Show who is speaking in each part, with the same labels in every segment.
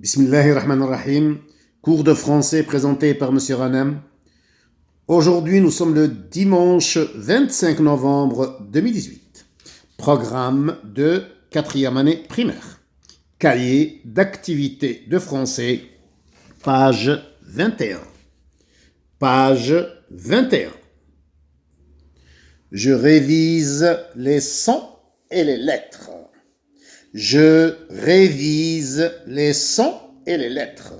Speaker 1: Bismillahirrahmanirrahim. Cours de français présenté par Monsieur Ranem. Aujourd'hui, nous sommes le dimanche 25 novembre 2018. Programme de 4e année primaire. Cahier d'activités de français, page 21. Page 21. Je révise les sons et les lettres. Je révise les sons et les lettres.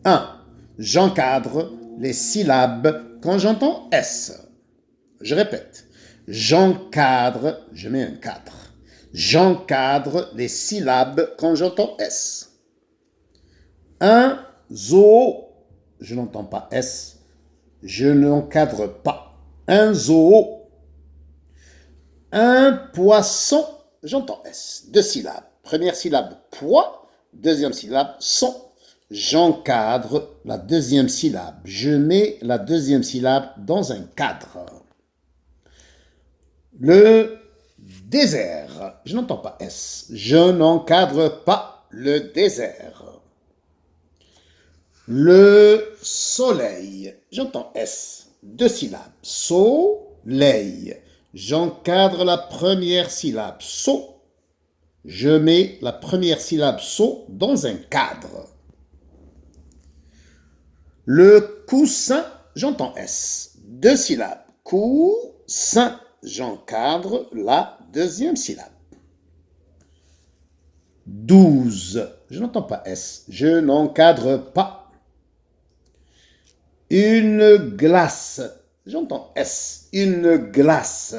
Speaker 1: 1. J'encadre les syllabes quand j'entends S. Je répète. J'encadre, je mets un cadre. J'encadre les syllabes quand j'entends S. 1. Zoo, je n'entends pas S. Je n'encadre pas. Un zoo. Un poisson, j'entends S. 2 syllabes. Première syllabe, poids. Deuxième syllabe, son. J'encadre la deuxième syllabe. Je mets la deuxième syllabe dans un cadre. Le désert, je n'entends pas S. Je n'encadre pas le désert. Le soleil, j'entends S. 2 syllabes. Soleil. J'encadre la première syllabe. So. Je mets la première syllabe so dans un cadre. Le coussin, j'entends S. 2 syllabes. Coussin. J'encadre la deuxième syllabe. 12. Je n'entends pas S. Je n'encadre pas. Une glace. J'entends S. Une glace.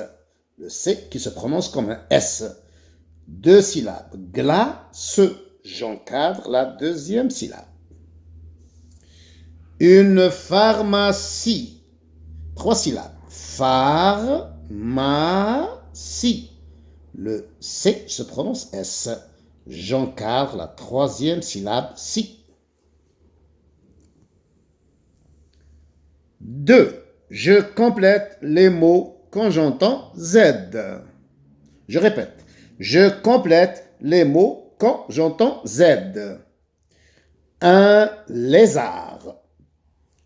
Speaker 1: Le C qui se prononce comme un S. 2 syllabes. Glace. J'encadre la deuxième syllabe. Une pharmacie. 3 syllabes. Pharmacie. Le C se prononce S. J'encadre la troisième syllabe si. 2. Je complète les mots quand j'entends Z. Je répète. Je complète les mots quand j'entends Z. Un lézard.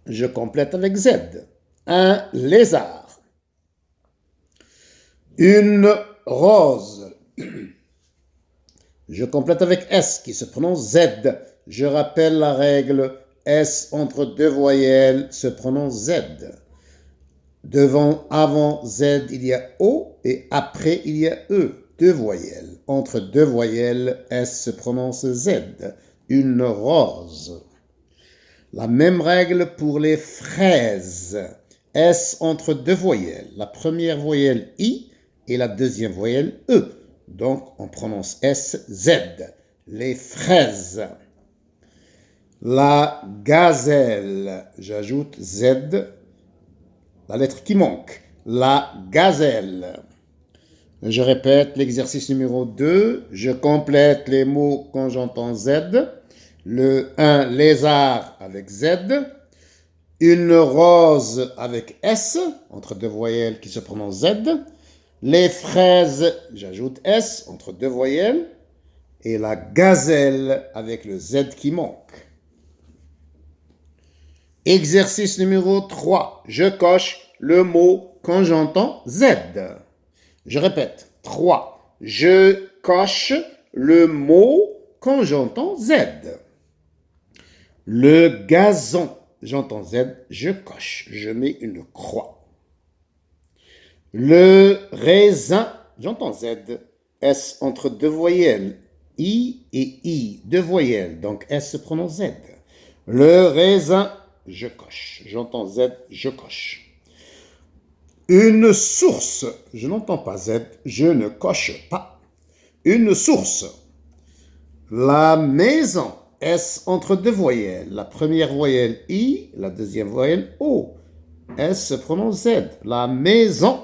Speaker 1: Je complète avec Z. Un lézard. Une rose. Je complète avec S qui se prononce Z. Je rappelle la règle. S entre 2 voyelles se prononce Z. Devant, avant Z, il y a O et après, il y a E. 2 voyelles. Entre 2 voyelles, S se prononce Z. Une rose. La même règle pour les fraises. S entre 2 voyelles. La première voyelle I et la deuxième voyelle E. Donc, on prononce S, Z. Les fraises. La gazelle. J'ajoute Z, la lettre qui manque. La gazelle. Je répète l'exercice numéro 2. Je complète les mots quand j'entends Z. Le 1, lézard avec Z. Une rose avec S, entre 2 voyelles qui se prononcent Z. Les fraises, j'ajoute S, entre 2 voyelles. Et la gazelle avec le Z qui manque. Exercice numéro 3. Je coche le mot quand j'entends Z. Je répète. 3. Je coche le mot quand j'entends Z. Le gazon. J'entends Z, je coche. Je mets une croix. Le raisin. J'entends Z. S entre 2 voyelles. I et I. 2 voyelles. Donc S se prononce Z. Le raisin. Je coche. J'entends Z, je coche. Une source. Je n'entends pas Z, je ne coche pas. Une source. La maison. S entre 2 voyelles. La première voyelle I, la deuxième voyelle O. S se prononce Z. La maison.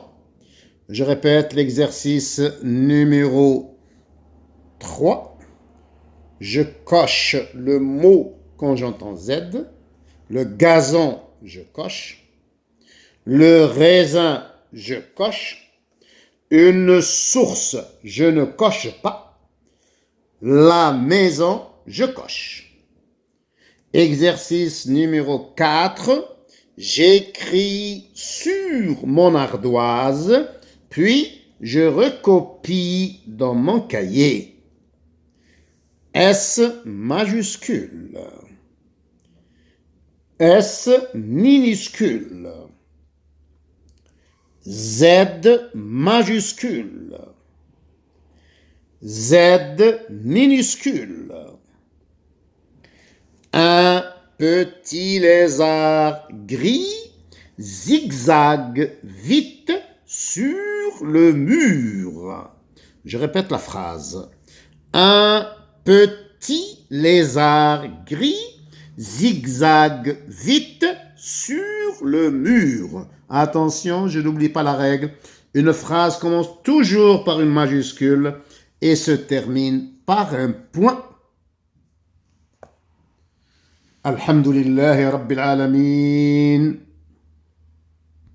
Speaker 1: Je répète l'exercice numéro 3. Je coche le mot quand j'entends Z. Le gazon, je coche. Le raisin, je coche. Une source, je ne coche pas. La maison, je coche. Exercice numéro 4. J'écris sur mon ardoise, puis je recopie dans mon cahier. S majuscule. S minuscule. Z majuscule. Z minuscule. Un petit lézard gris zigzague vite sur le mur. Je répète la phrase. Un petit lézard gris zigzague vite sur le mur. Attention, je n'oublie pas la règle. Une phrase commence toujours par une majuscule et se termine par un point. Alhamdulillahi Rabbil Alamin.